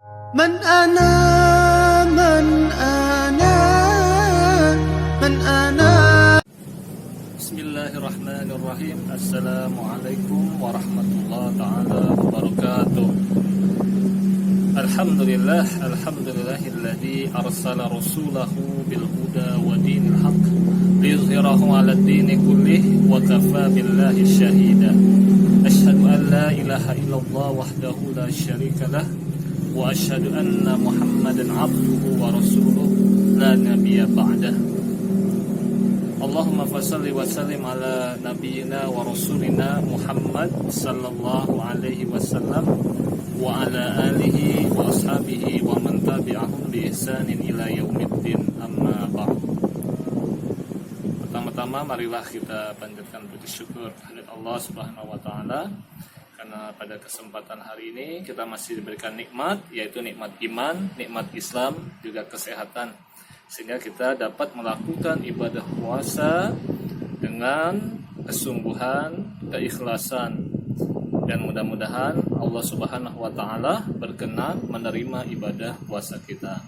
من أنا من أنا من أنا Bismillahirrahmanirrahim. Assalamualaikum warahmatullahi ta'ala wabarakatuh. Alhamdulillahilladzi arsala rasulahu bil huda wa dinil haqq liyuzhirahu 'alad dini kullih wa kafa billahi syahida. Asyhadu an la ilaha illallah wahdahu la syarika lah wa asyhadu anna Muhammadan 'abduhu wa rasuluh la nabiyya ba'dah. Allahumma fasalli wa sallim ala nabiyyina wa rasulina Muhammad sallallahu alaihi wasallam wa ala alihi wa ashabihi wa man tabi'ahum bi ihsanin ila yaumiddin, amma ba'd. Pertama-tama marilah kita panjatkan puji syukur kehadirat Allah Subhanahu wa taala karena pada kesempatan hari ini kita masih diberikan nikmat, yaitu nikmat iman, nikmat Islam, juga kesehatan, sehingga kita dapat melakukan ibadah puasa dengan kesungguhan, keikhlasan, dan mudah-mudahan Allah Subhanahu wa taala berkenan menerima ibadah puasa kita.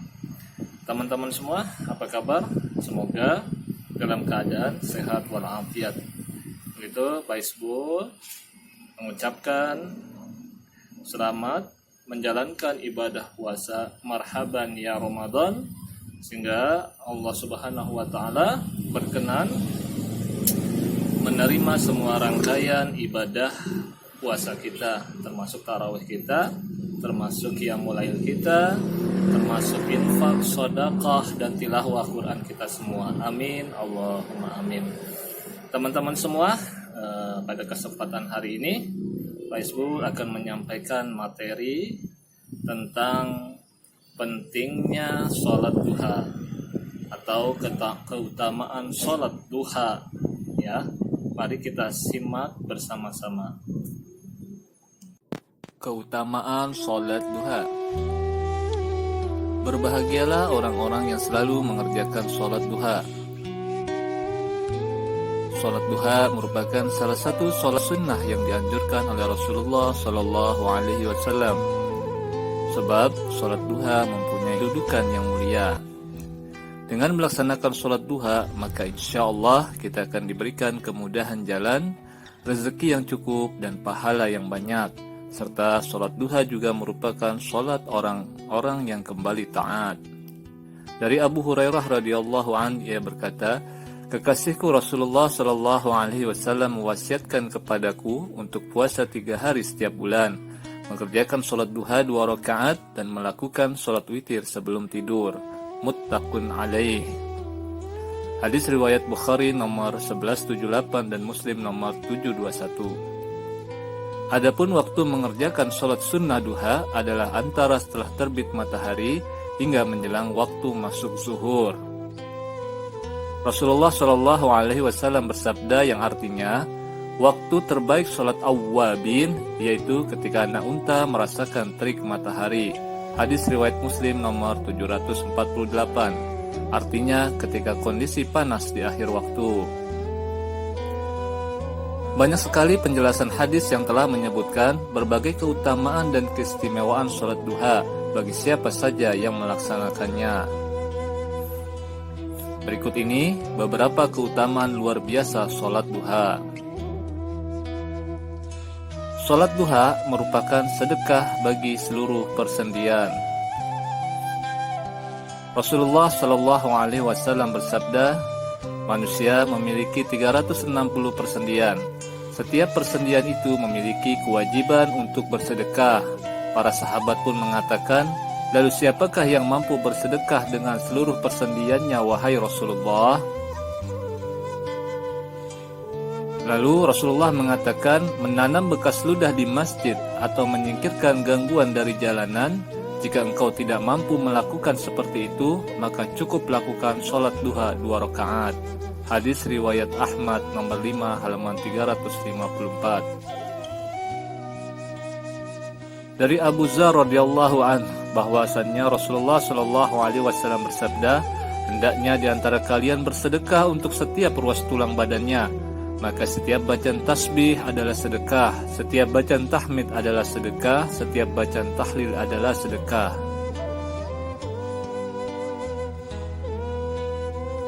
Teman-teman semua, apa kabar? Semoga dalam keadaan sehat walafiat. Begitu Pak Isbul mengucapkan selamat menjalankan ibadah puasa, marhaban ya Ramadan, sehingga Allah Subhanahu wa taala berkenan menerima semua rangkaian ibadah puasa kita, termasuk tarawih kita, termasuk qiyamul lail kita, termasuk infak, sedekah, dan tilawah Quran kita semua. Amin, Allahumma amin. Teman-teman semua, pada kesempatan hari ini Pak Isbul akan menyampaikan materi tentang pentingnya sholat duha atau keutamaan sholat duha, ya. Mari kita simak bersama-sama. Keutamaan sholat duha. Berbahagialah orang-orang yang selalu mengerjakan sholat duha. Sholat duha merupakan salah satu sholat sunnah yang dianjurkan oleh Rasulullah Shallallahu Alaihi Wasallam. Sebab sholat duha mempunyai kedudukan yang mulia. Dengan melaksanakan sholat duha, maka insya Allah kita akan diberikan kemudahan jalan, rezeki yang cukup, dan pahala yang banyak. Serta sholat duha juga merupakan sholat orang-orang yang kembali taat. Dari Abu Hurairah radhiyallahu anhu, ia berkata, kekasihku Rasulullah Shallallahu Alaihi Wasallam mewasiatkan kepadaku untuk puasa 3 hari setiap bulan, mengerjakan sholat duha 2 rakaat dan melakukan sholat witir sebelum tidur. Muttaqun alaih. Hadis riwayat Bukhari nomor 1178 dan Muslim nomor 721. Adapun waktu mengerjakan sholat sunnah duha adalah antara setelah terbit matahari hingga menjelang waktu masuk zuhur. Rasulullah Shallallahu Alaihi Wasallam bersabda yang artinya, waktu terbaik sholat awwabin yaitu ketika anak unta merasakan terik matahari. Hadis riwayat Muslim nomor 748. Artinya ketika kondisi panas di akhir waktu. Banyak sekali penjelasan hadis yang telah menyebutkan berbagai keutamaan dan keistimewaan sholat duha bagi siapa saja yang melaksanakannya. Berikut ini beberapa keutamaan luar biasa sholat duha. Sholat duha merupakan sedekah bagi seluruh persendian. Rasulullah Shallallahu Alaihi Wasallam bersabda, manusia memiliki 360 persendian. Setiap persendian itu memiliki kewajiban untuk bersedekah. Para sahabat pun mengatakan, lalu siapakah yang mampu bersedekah dengan seluruh persendiannya, wahai Rasulullah? Lalu Rasulullah mengatakan, menanam bekas ludah di masjid atau menyingkirkan gangguan dari jalanan. Jika engkau tidak mampu melakukan seperti itu, maka cukup lakukan sholat duha 2 rakaat. Hadis riwayat Ahmad nomor 5 halaman 354. Dari Abu Dzar radhiyallahu anhu bahwasannya Rasulullah Shallallahu Alaihi Wasallam bersabda, hendaknya di antara kalian bersedekah untuk setiap ruas tulang badannya, maka setiap bacaan tasbih adalah sedekah, setiap bacaan tahmid adalah sedekah, setiap bacaan tahlil adalah sedekah.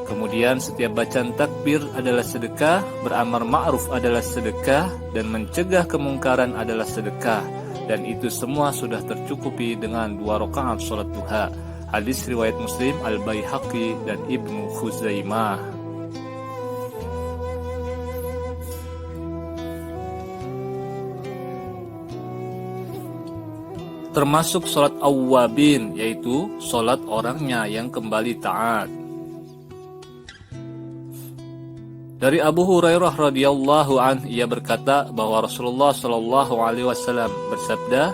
Kemudian setiap bacaan takbir adalah sedekah, beramar ma'ruf adalah sedekah, dan mencegah kemungkaran adalah sedekah. Dan itu semua sudah tercukupi dengan 2 rakaat salat duha. Hadis riwayat Muslim, Al-Baihaqi, dan Ibnu Khuzaimah. Termasuk salat awwabin, yaitu salat orangnya yang kembali taat. Dari Abu Hurairah radhiyallahu anhu, ia berkata bahwa Rasulullah shallallahu alaihi wasallam bersabda,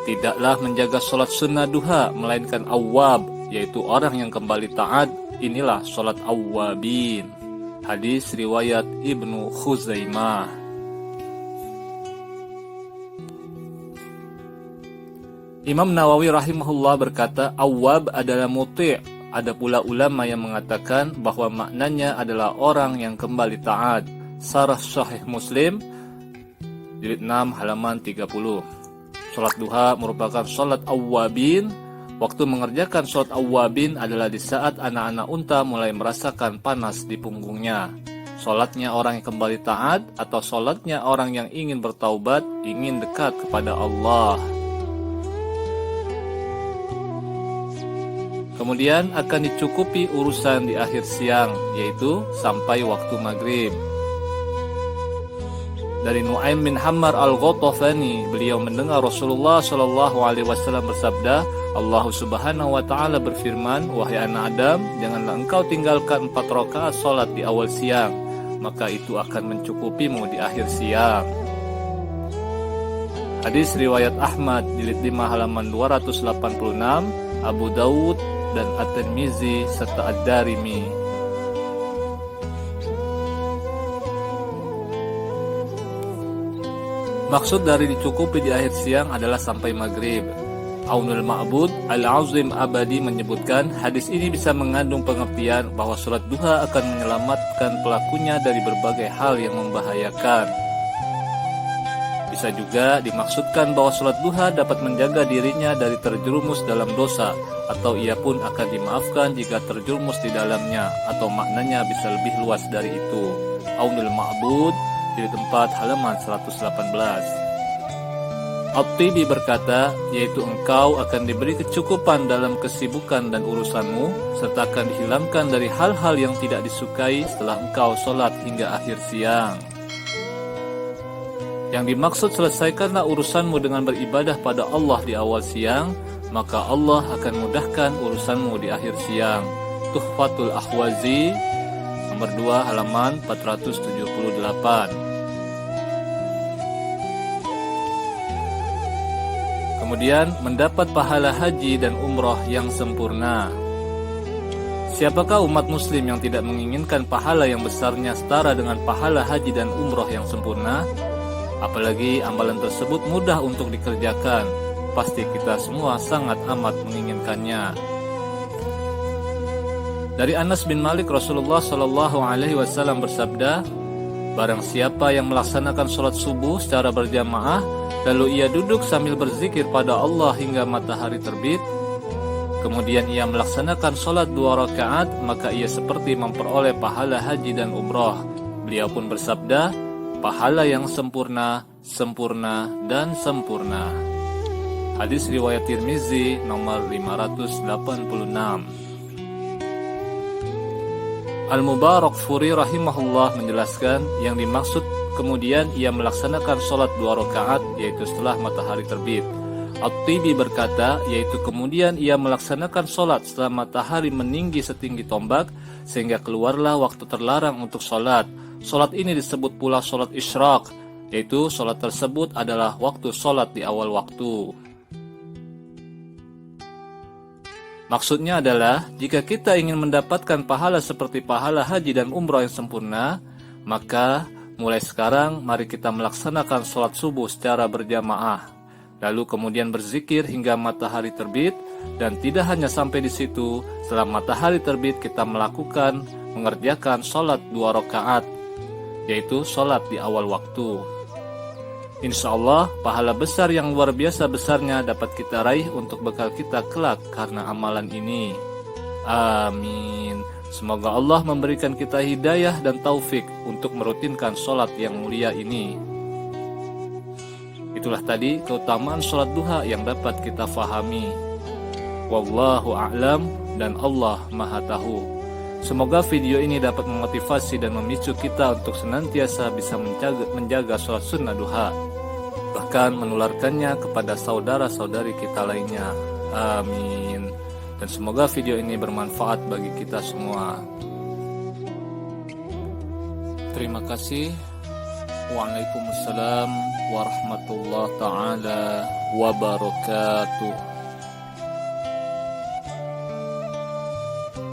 tidaklah menjaga salat sunnah duha melainkan awwab, yaitu orang yang kembali taat. Inilah salat awwabin. Hadis riwayat Ibnu Khuzaimah. Imam Nawawi rahimahullah berkata, awwab adalah muti'. Ada pula ulama yang mengatakan bahwa maknanya adalah orang yang kembali taat. Syarah Sahih Muslim jilid 6 halaman 30. Salat duha merupakan salat awwabin. Waktu mengerjakan salat awwabin adalah di saat anak-anak unta mulai merasakan panas di punggungnya. Salatnya orang yang kembali taat atau salatnya orang yang ingin bertaubat, ingin dekat kepada Allah. Kemudian akan dicukupi urusan di akhir siang, yaitu sampai waktu maghrib. Dari Nu'aim bin Hammar al-Ghatafani, beliau mendengar Rasulullah SAW bersabda, Allah Subhanahu wa Ta'ala berfirman, wahai anak Adam, janganlah engkau tinggalkan 4 rakaat salat di awal siang, maka itu akan mencukupimu di akhir siang. Hadis riwayat Ahmad jilid 5 halaman 286, Abu Dawud dan At-Tirmizi serta Ad-Darimi. Maksud dari dicukupi di akhir siang adalah sampai maghrib. Aunul Ma'bud Al-Azim Abadi menyebutkan hadis ini bisa mengandung pengertian bahwa salat duha akan menyelamatkan pelakunya dari berbagai hal yang membahayakan. Bisa juga dimaksudkan bahwa salat duha dapat menjaga dirinya dari terjerumus dalam dosa, atau ia pun akan dimaafkan jika terjerumus di dalamnya, atau maknanya bisa lebih luas dari itu. Aunul Ma'bud jilid 4 halaman 118. At-Tibi berkata, yaitu engkau akan diberi kecukupan dalam kesibukan dan urusanmu, serta akan dihilangkan dari hal-hal yang tidak disukai setelah engkau sholat hingga akhir siang. Yang dimaksud selesaikanlah urusanmu dengan beribadah pada Allah di awal siang, maka Allah akan mudahkan urusanmu di akhir siang. Tuhfatul Ahwazi nomor 2 halaman 478. Kemudian mendapat pahala haji dan umroh yang sempurna. Siapakah umat muslim yang tidak menginginkan pahala yang besarnya setara dengan pahala haji dan umroh yang sempurna? Apalagi amalan tersebut mudah untuk dikerjakan. Pasti kita semua sangat amat menginginkannya. Dari Anas bin Malik, Rasulullah SAW bersabda, barang siapa yang melaksanakan sholat subuh secara berjamaah, lalu ia duduk sambil berzikir pada Allah hingga matahari terbit, kemudian ia melaksanakan sholat 2 rakaat, maka ia seperti memperoleh pahala haji dan umroh. Beliau pun bersabda, pahala yang sempurna, sempurna, dan sempurna. Hadis riwayat Tirmizi nomor 586. Al-Mubarakfuri rahimahullah menjelaskan yang dimaksud kemudian ia melaksanakan sholat 2 rakaat, yaitu setelah matahari terbit. At-Tibi berkata, yaitu kemudian ia melaksanakan sholat setelah matahari meninggi setinggi tombak, sehingga keluarlah waktu terlarang untuk sholat. Sholat ini disebut pula sholat isyraq, yaitu sholat tersebut adalah waktu sholat di awal waktu. Maksudnya adalah, jika kita ingin mendapatkan pahala seperti pahala haji dan umrah yang sempurna, maka mulai sekarang mari kita melaksanakan sholat subuh secara berjamaah, lalu kemudian berzikir hingga matahari terbit, dan tidak hanya sampai di situ, setelah matahari terbit kita mengerjakan sholat 2 rakaat. yaitu sholat di awal waktu. Insya Allah, pahala besar yang luar biasa besarnya dapat kita raih untuk bekal kita kelak karena amalan ini. Amin. Semoga Allah memberikan kita hidayah dan taufik untuk merutinkan sholat yang mulia ini. Itulah tadi keutamaan sholat duha yang dapat kita fahami. Wallahu a'lam, dan Allah Maha Tahu. Semoga video ini dapat memotivasi dan memicu kita untuk senantiasa bisa menjaga sholat sunnah duha, bahkan menularkannya kepada saudara-saudari kita lainnya. Amin. Dan semoga video ini bermanfaat bagi kita semua. Terima kasih. Waalaikumsalam warahmatullahi taala wabarakatuh.